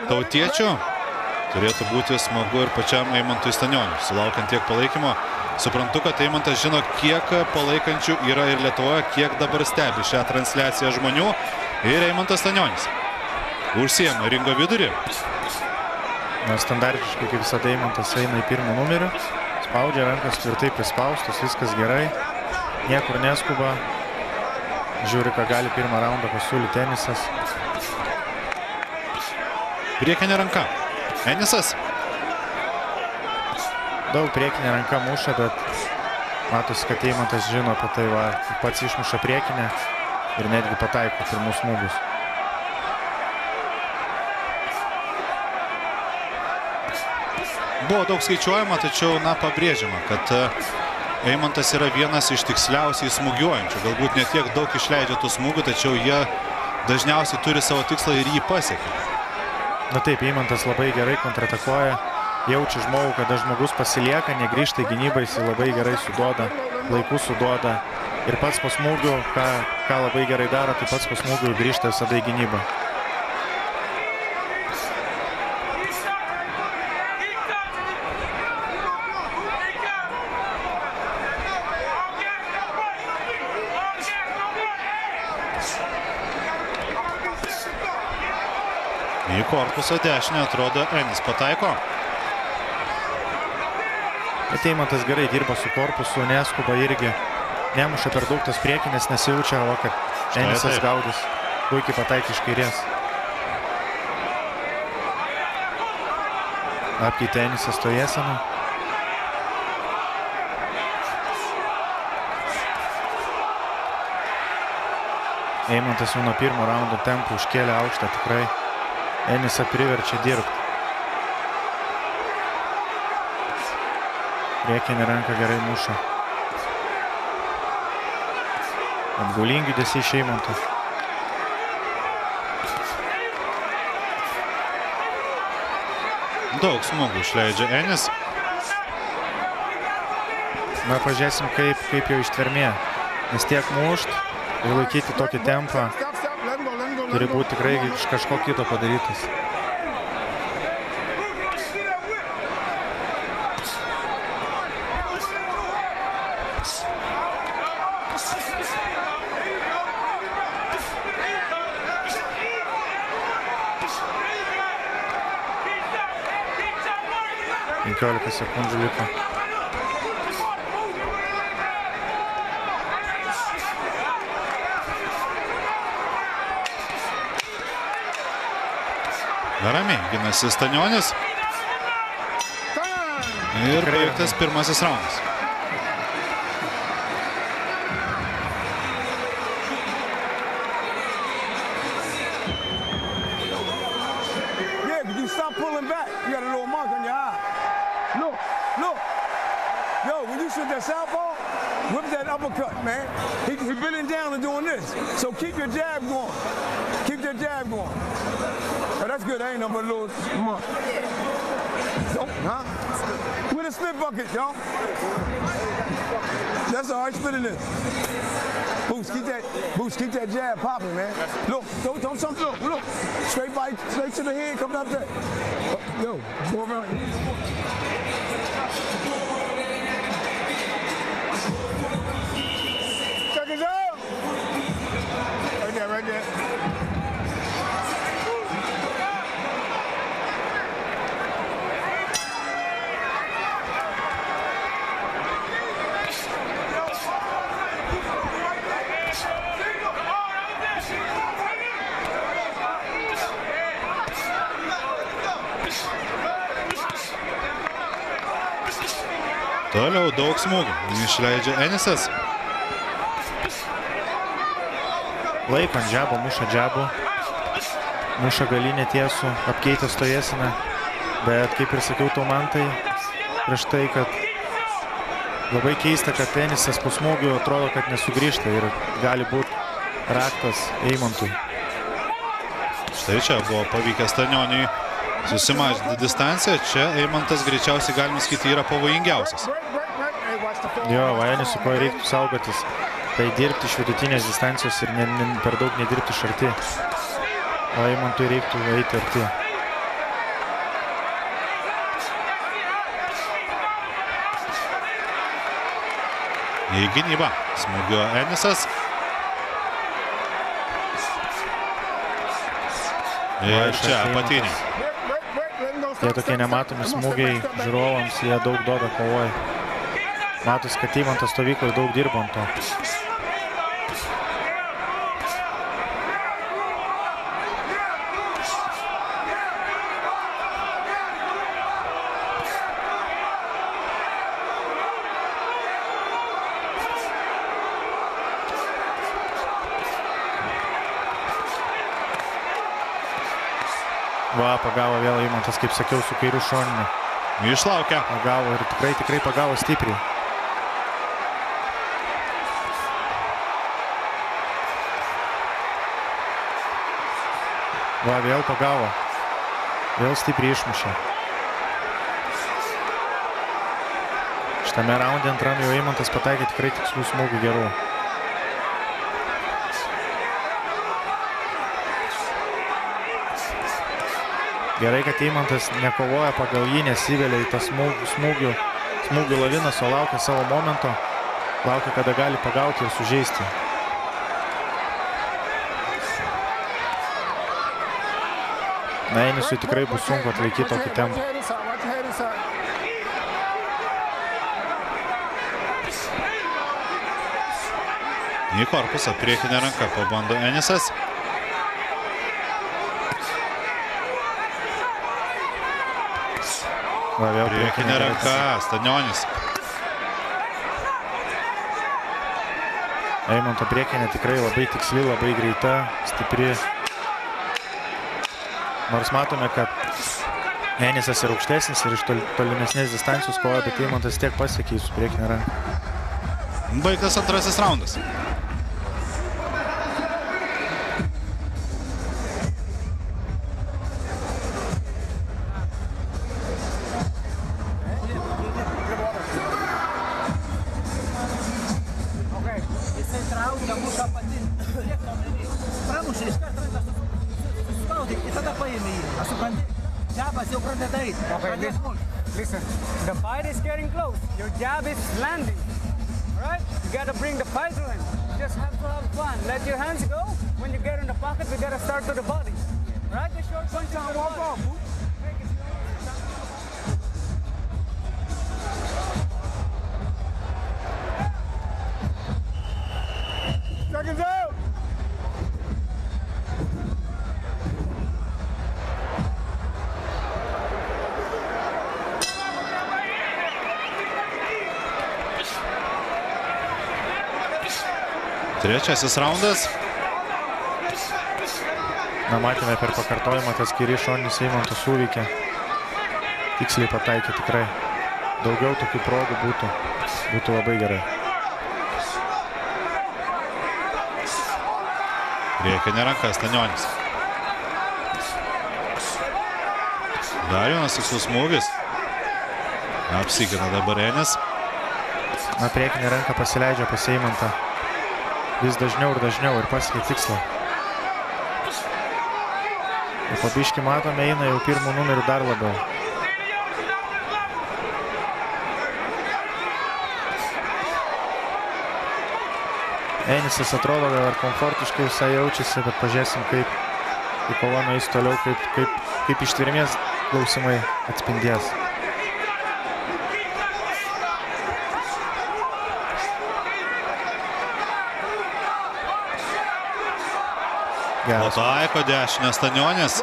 tautiečių. Turėtų būti smagu ir pačiam Eimantui Stanioniui, sulaukiant tiek palaikymo. Suprantu, kad Eimantas žino, kiek palaikančių yra ir Lietuvoje, kiek dabar stebi šią transliaciją žmonių. Ir Eimantas Stanionis užsiema ringo vidurį. Standartiškai, kaip visada, Eimantas eina į pirmą numerį. Spaudžia rankas tvirtai prispaustus, viskas gerai. Niekur neskuba. Žiūri, ką gali pirmą raundą pasiūlyti Enisas. Priekinė ranka. Enisas. Daug priekinė ranka muša, bet matosi, kad Eimantas žino apie tai, va, pats išmuša priekinę ir netgi pataiko pirmus smūgius. Buvo daug skaičiuojama, tačiau, pabrėžiama, kad Eimantas yra vienas iš tiksliausiai smūgiuojančių. Galbūt ne tiek daug išleidžia tų smūgių, tačiau jie dažniausiai turi savo tikslą ir jį pasiekia. Na taip, Eimantas labai gerai kontratakuoja, jaučia žmogų, kada žmogus pasilieka, negrįžta į gynybą, jis labai gerai suduoda, laiku suduoda. Ir pats po smūgių, ką labai gerai daro, tai pats po smūgių grįžta visada į gynybą. Į korpusą dešinę atrodo Enis pataiko. Bet Eimantas gerai dirba su korpusu, neskuba irgi. Nemuša per daug tas priekinės, nesijaučia, o kad Enisas gaudys. Puikiai pataikė iš kairės. Apkeitė Enisas stovėseną. Eimantas jau nuo pirmo raundo tempų užkėlė aukštą tikrai. Enisą priverčia dirbti. Priekinė ranka gerai muša. Apgaulingi judesiai iš Eimanto. Daug smūgių išleidžia Enis. Pažiūrėsim, kaip jau ištvermė. Nes tiek mušt ir laikyti tokį tempą turi būti tikrai iš kažko kito padarytas. Penkiolika sekundžių liko. Ramiai ginasi Stanionis. Ir baigtas pirmasis raundas. Whip that uppercut, man. He's bending down and doing this. So keep your jab going. Keep your jab going. Oh, that's good. That ain't nothing but a little. Come on. Huh? With a spit bucket, y'all. That's all right. Spit in this. Boost, keep that jab popping, man. Look, don't look. Straight bite, straight to the head, coming up there. Yo, go around. Right there. Toliau daug smūgių išleidžia Enisas. Laiko ant džiabo, muša džiabo. Muša galinę tiesų, apkeitė stovėseną. Bet kaip ir sakiau tau, Mantai, prieš tai, kad labai keista, kad Enisas po smūgių atrodo, kad nesugrįžta ir gali būti raktas Eimantui. Štai čia buvo pavykęs Stanioniui susimažinti distanciją. Čia Eimantas greičiausiai, galima sakyti, yra pavojingiausias. Jo, Enisui ko reiktų saugotis. Tai dirbti iš vidutinės distancijos ir per daug nedirbti iš arti. O Eimantui reiktų eiti arti. Į gynybą smūgio Enisas. Ir čia apatiniai. Tie tokie nematomi smūgiai žiūrovams, jie daug duoda kovoj. Matos, kad Eimantas stovykloje daug dirbo ant to. Va, pagavo vėl Eimantas, kaip sakiau, su kairiu šoniniu. Išlaukia. Pagavo ir tikrai pagavo stipriai. Va, vėl pagavo. Vėl stipriai išmušė. Šitame raunde antram jau Eimantas pataikė tikrai tikslų smūgių gerų. Gerai, kad Eimantas nekovoja pagal jį, nesivelia į tą smūgių laviną, o laukia savo momento, laukia, kada gali pagauti ir sužeisti. Na, Enisui tikrai bus sunku atlaikyti tokį tempą. Į korpusą priekinę ranką pabando Enisas. Priekinė ranka, Stanionis. Eimanto priekinė tikrai labai tiksli, labai greita, stipri. Nors matome, kad Enisas yra aukštesnis ir iš tolimesnės distancijos kovoja, bet Eimantas tiek pasiekė su priekinė ranka. Baigtas antrasis raundas. Listen, the fight is getting close. Your jab is landing. All right? You got to bring the fight to him. Just have to have fun. Let your hands go. When you get in the pocket, we got to start to the body. All right? The short punch on the body. Seconds out. Trečiasis raundas. Na, matėme per pakartojimą, tas kairį šoninis Eimantas suveikė. Tiksliai pataikė tikrai. Daugiau tokių progų būtų labai gerai. Priekinė ranka, Stanionis. Dar vienas tikslus smūgis. Apsikina dabar Enis. Na, priekinė ranka pasileidžia pas Eimantą. Vis dažniau ir pasiekė tikslą. Ir po biškį matome, eina jau pirmų numerių dar labiau. Enisas atrodo, kad ar komfortiškai visai jaučiasi, bet pažiūrėsim, kaip kova nueis toliau, kaip ištvermės klausimai atspindės. Pataiko dešinę Stanionis.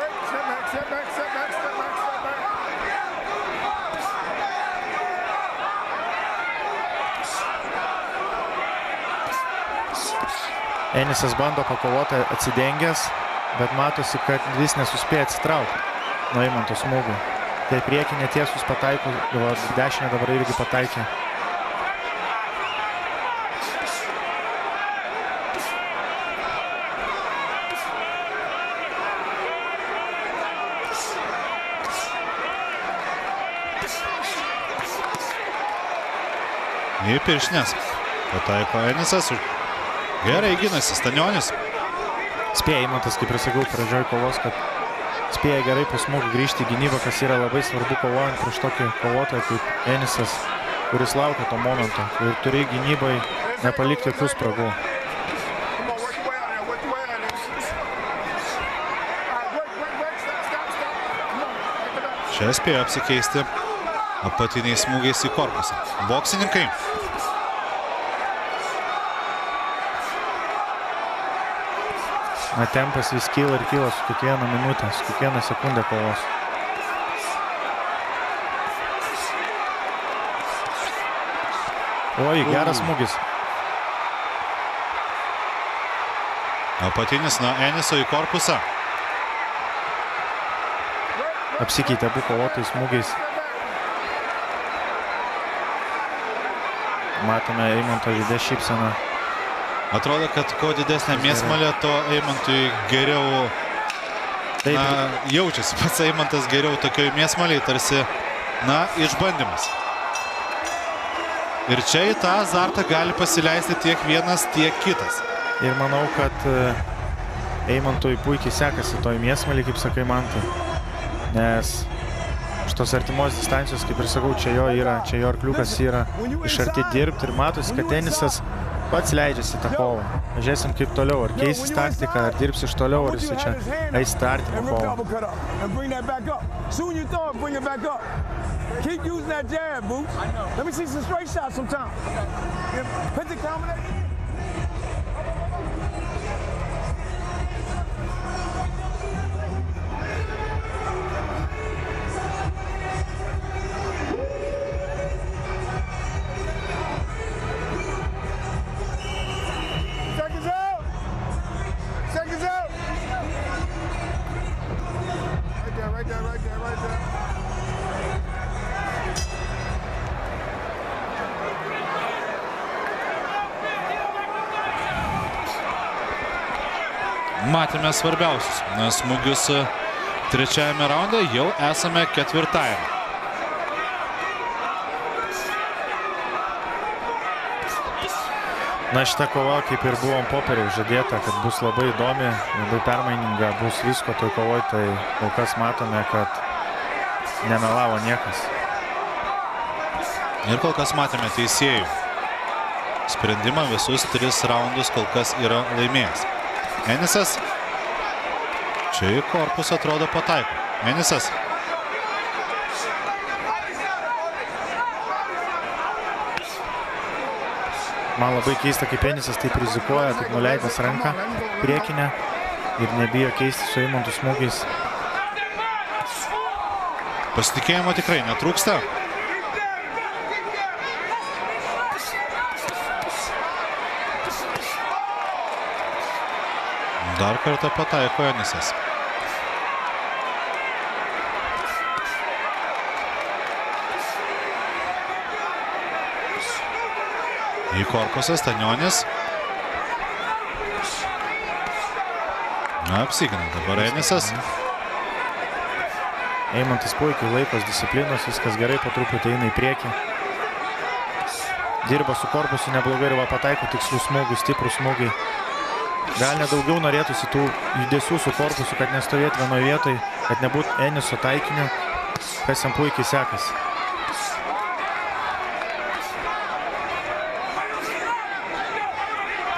Enisas bando pakovoti atsidengęs, bet matosi, kad vis nesuspėja atsitraukti nuo Eimanto smūgių. Tai priekinė tiesus pataiko, dešinė dabar irgi pataikė. Į pirštinės. Pataiko Enisas. Gerai ginasi Stanionis. Spėja Eimantas, kaip ir sakiau, pradžioj kovos, kad spėja gerai po smūgių grįžti į gynybą, kas yra labai svarbu kovojant prieš tokį kovotoją kaip Enisas. kuris laukia to momento. Ir turi gynybai nepalikti jokių spragų. Čia spėjo apsikeisti apatiniais smūgiais į korpusą. Boksininkai. Tempas vis kyla ir kyla su kiekvieną minutę, su kiekvieną sekundę kovos. Oi, geras smūgis. Apatinis nuo Eniso į korpusą. Apsikeitė abu kovotojai smūgiais. Matome Eimanto veide šypseną. Atrodo, kad kuo didesnė mėsmalė, to Eimantui geriau jaučiasi. Pats Eimantas geriau tokioj mėsmaliai, tarsi, išbandymas. Ir čia į tą azartą gali pasileisti tiek vienas, tiek kitas. Ir manau, kad Eimantui puikiai sekasi toj mėsmalį, kaip sakai, Mantai. Nes šitos artimos distancijos, kaip ir sakau, čia jo yra, čia jo arkliukas yra iš arti dirbti ir matosi, kad tenisas pats leidžiasi tą kovą. Žiūrėsim kaip toliau, ar keisis taktiką, ar dirbs iš toliau, ar jisai čia eis startinę kovą. Keep using that jab, Boots. Let me see some straight shots sometime. Put the combination. Seconds out. Seconds out. Right there, right there, right there, right there. Matėme svarbiausius smūgius trečiajame raunde, jau esame ketvirtajame. Šita kova, kaip ir buvom popieriau žadėta, kad bus labai įdomi, labai permaininga, bus visko toj kovoj, tai kol kas matome, kad nemelavo niekas. Ir kol kas matėme teisėjų sprendimą, visus 3 raundus kol kas yra laimėjęs. Enisas. Čia į korpusą atrodo pataiko. Enisas. Man labai keista, kaip Enisas taip rizikuoja, taip nuleidęs ranką priekinę ir nebijo keisti su Eimantu smūgiais. Pasitikėjimo tikrai netrūksta. Dar kartą pataiko Enisas. Į korpusą Stanionis. Apsigina dabar Enisas. Eimantas puikiai laikos disciplinos, viskas gerai, po truputį eina į priekį. Dirba su korpusu neblogai ir va pataiko tikslių smūgių, stiprų smūgiai. Gal nedaugiau norėtųsi tų judesių su korpusu, kad nestovėtų vienoje vietoje, kad nebūtų Eniso taikiniu, kas jam puikiai sekasi.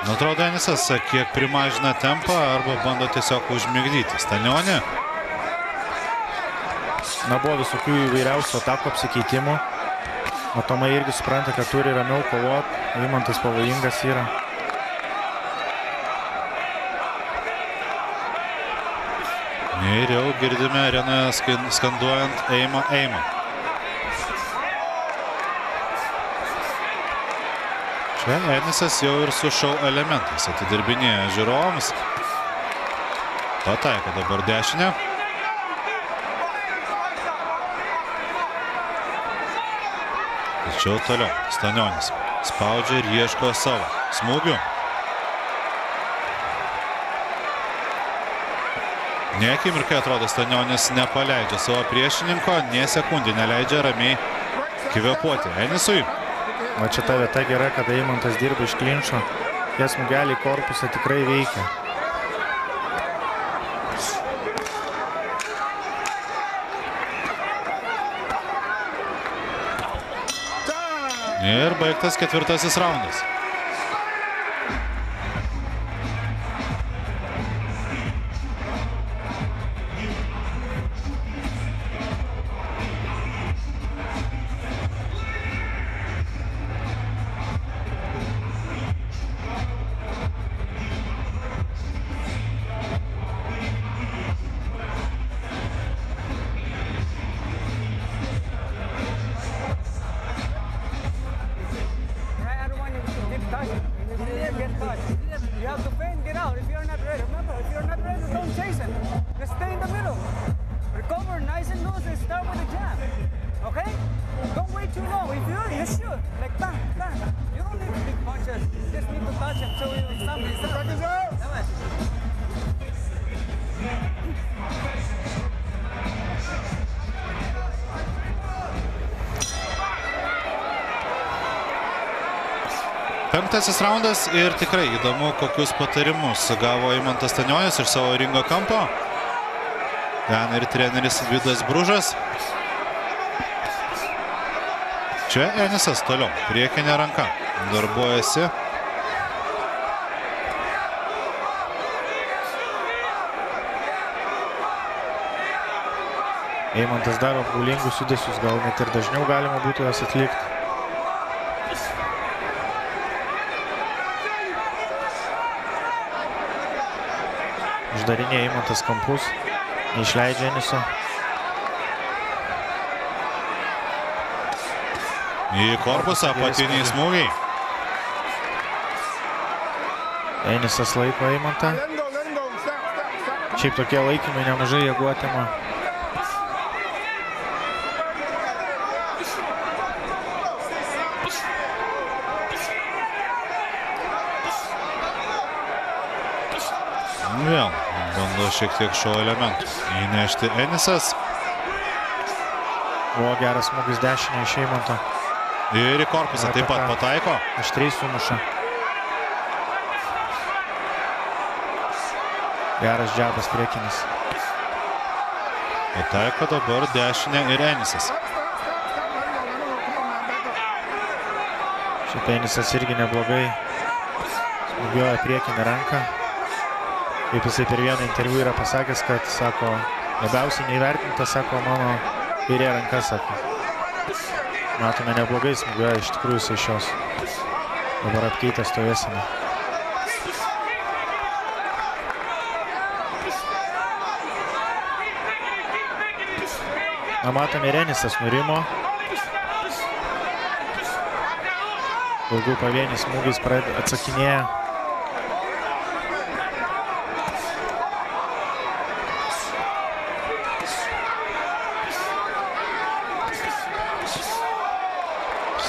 Atrodo, Enisas kiek primažina tempą arba bando tiesiog užmigdyti Stanionį. Buvo visokių įvairiausių atakų apsikeitimų. Matomai irgi supranta, kad turi ramiau kovoti. Eimantas pavojingas yra. Ir jau girdime arenoje skanduojant Eima, Eima. Čia Enisas jau ir su šou elementais atidirbinėja žiūrovams. Pataiko dabar dešinę. Tačiau toliau Stanionis spaudžia ir ieško savo smūgių. Ne akimirkai atrodo Stanionis nepaleidžia savo priešininko, nė sekundį neleidžia ramiai kvėpuoti Enisui. Va čia ta vieta gera, kada Eimantas dirba iš klinčo. Tie smūgeliai į korpusą tikrai veikia. Ir baigtas ketvirtasis raundas. You have to feint, get out if you're not ready. Remember, if you're not ready, don't chase it. Just stay in the middle. Recover nice and loose and start with a jab. Okay? Don't wait too long. If you shoot. Like bang, bang. You don't need big punches. You just need to touch him so you stop it. Penktasis raundas ir tikrai įdomu, kokius patarimus gavo Eimantas Stanionis iš savo ringo kampo. Ten ir treneris Vidas Bružas. Čia Enisas toliau, priekinė ranka, darbuojasi. Eimantas daro apgaulingus judesius, gal net ir dažniau galima būtų jas atlikti. Uždarinė Eimantas kampus, neišleidžia Eniso. Į korpusą apatiniai smūgiai. Enisas laiko Eimantą. Šiaip tokie laikymai nemažai jėgų atima. Vėl bando šiek tiek šio elementų įnešti Enisas. O, geras smūgis dešinė iš Eimanto. Ir į korpusą taip pat pataiko. Aštriai sumuša. Geras džabas priekinis. Pataiko dabar dešinė ir Enisas. Šiaip Enisas irgi neblogai smūgiuoja priekinę ranką. Kaip jisai per vieną interviu yra pasakęs, kad, sako, labiausiai neįvertinta, sako, mano kairė ranka, sako. Matome, neblogai smūgiuoja iš tikrųjų jisai šios. Dabar apkeitęs stovėseną. Na, matome, ir Enisas nurimo. Daugiau pavienis smūgis atsakinėja.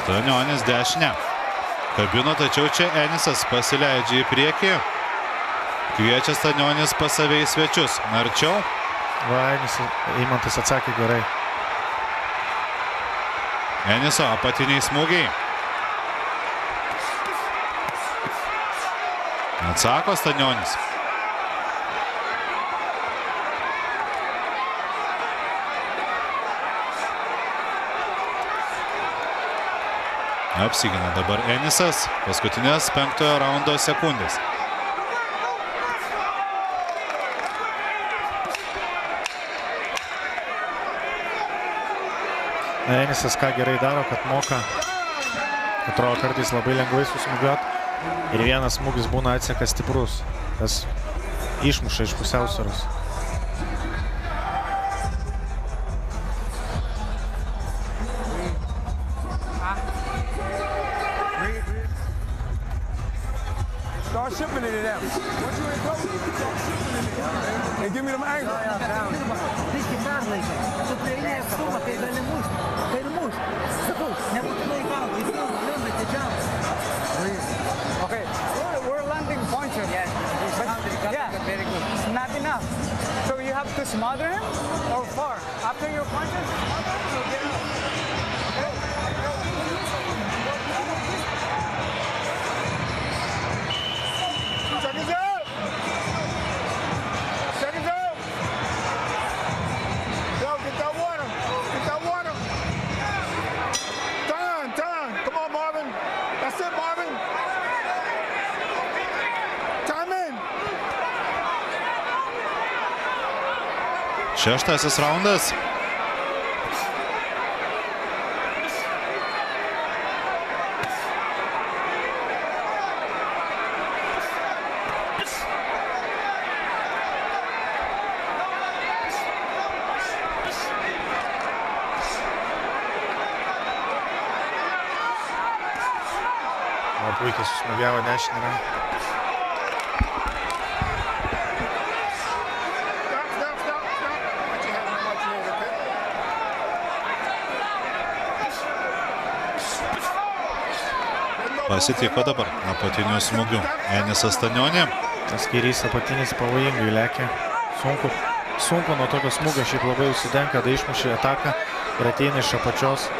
Stanionis dešinę. Kabino, tačiau čia Enisas pasileidžia į priekį. Kviečia Stanionis pas save į svečius. Arčiau. Va, Eimantas atsakė gerai. Eniso apatiniai smūgiai. Atsako Stanionis. Apsigina dabar Enisas, paskutinės penktojo raundo sekundės. Enisas ką gerai daro, kad moka. Atrodo kartais labai lengvai susmūgiuot. Ir vienas smūgis būna atsekas stiprus. Tas išmuša iš pusiausvyros. Start shipping it to them. Once you ain't close, start shipping it to them. And give me them angles. Okay, we're landing punches. Yes, but yeah, very good. It's not enough. So you have to smother him or far. After your punches, smother him or get out. Okay? Seconds out. Seconds out. Yo, get that water. Get that water. Time. Come on, Mark. Šeštasis raundas. Puikiai susmūgiavo dešinį ranką. Pasitiko dabar apatinių smūgių Enisas Stanionė. Tas kairys apatinis pavojingai lekia. Sunku nuo tokio smūgio šiaip labai užsidenka, kada išmušė ataką ir ateina iš apačios.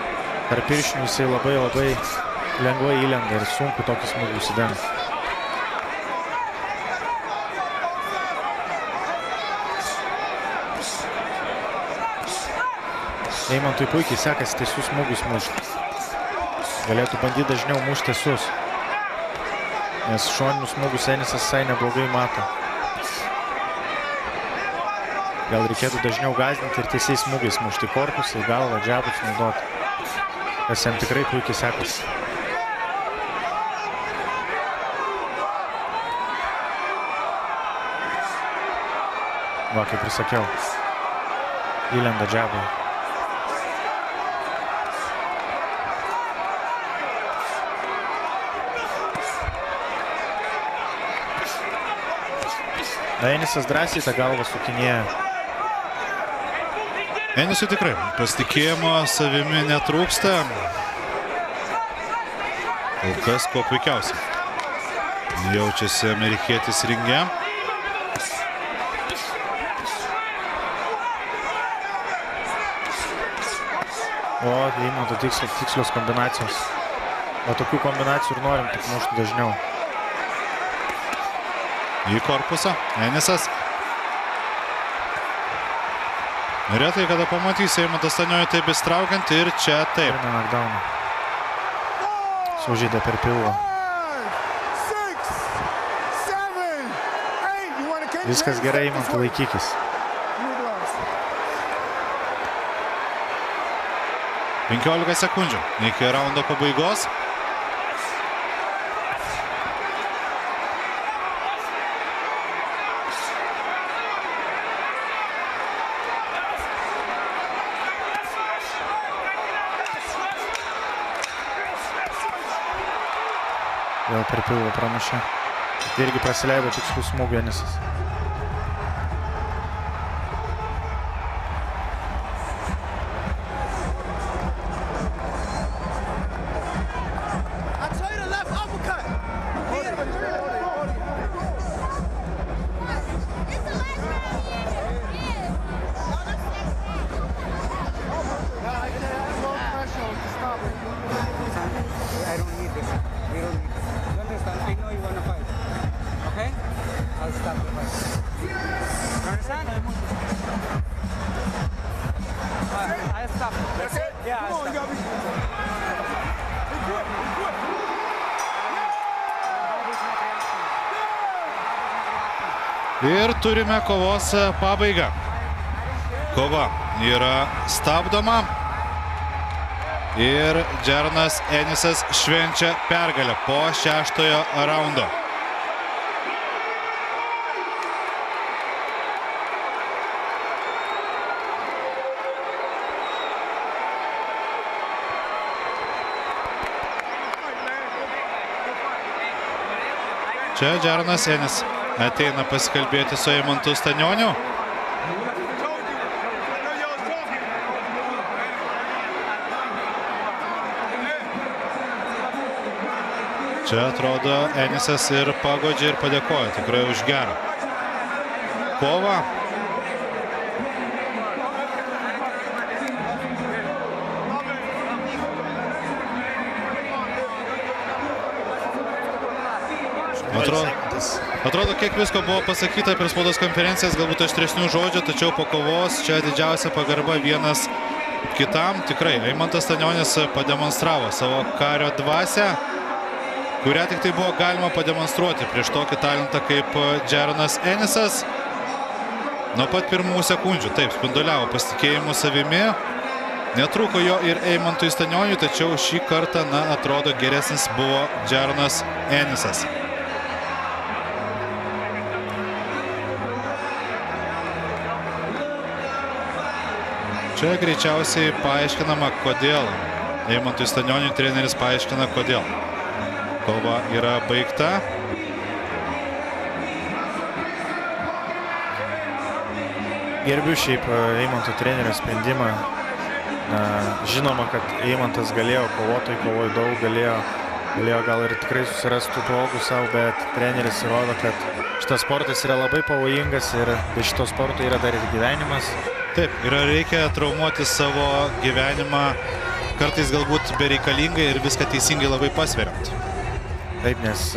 Per piršinių jisai labai lengvai įlenda ir sunku tokį smūgį užsidenka. Eimantui puikiai sekasi tiesus smūgius mušti. Galėtų bandyti dažniau mušti tiesus, nes šoninius smūgius Enisas visai neblogai mato. Gal reikėtų dažniau gąsdinti ir tiesiais smūgiais mušti korpusą, į galvą, džabus naudoti, kas jam tikrai puikiai sekasi. Va, kaip ir sakiau, įlenda džabui. Enisas drąsiai tą galvą sukinėja. Enisui tikrai pasitikėjimo savimi netrūksta. Kol kas kuo puikiausiai jaučiasi amerikietis ringe. O, Eimanto tikslios kombinacijos. O tokių kombinacijų ir norim tik mušti dažniau. Į korpusą Enisas. Retai kada pamatysi Eimantą Stanionį taip įstraukiant ir čia taip. Ir knockdowną. Sužeidė per pilvą. Viskas gerai, Eimantai, laikykis. 15 sekundžių iki raundo pabaigos. Vėl per pilvą pramušė. Irgi prasileido tikslų smūgį Enisas. Ir turime kovos pabaigą. Kova yra stabdoma. Ir Džeranas Enisas švenčia pergalę po šeštojo raundo. Čia Džeranas Enis ateina pasikalbėti su Eimantu Stanioniu. Čia atrodo Enisas ir pagodžia ir padėkoja tikrai už gerą kovą. Atrodo, kiek visko buvo pasakyta per spaudos konferencijas, galbūt aštresnių žodžių, tačiau po kovos čia didžiausia pagarba vienas kitam. Tikrai, Eimantas Stanionis pademonstravo savo kario dvasią, kurią tik tai buvo galima pademonstruoti prieš tokį talentą kaip Džeranas Enisas. nuo pat pirmų sekundžių. Taip, spinduliavo pasitikėjimu savimi. Netrūko jo ir Eimantui Stanioniui, tačiau šį kartą, na, atrodo, geresnis buvo Džeronas Enisas. Čia greičiausiai paaiškinama, kodėl. Eimantui Stanioniui treneris paaiškina, kodėl. Kova yra baigta. Gerbiu šiaip Eimanto trenerio sprendimą. Žinoma, kad Eimantas galėjo kovoj daug, galėjo gal ir tikrai susirastų progų savo, bet treneris įrodo, kad šitas sportas yra labai pavojingas ir be šito sporto yra dar ir gyvenimas. Taip, ir reikia traumuoti savo gyvenimą, kartais galbūt bereikalingai ir viską teisingai labai pasveriant. Taip, nes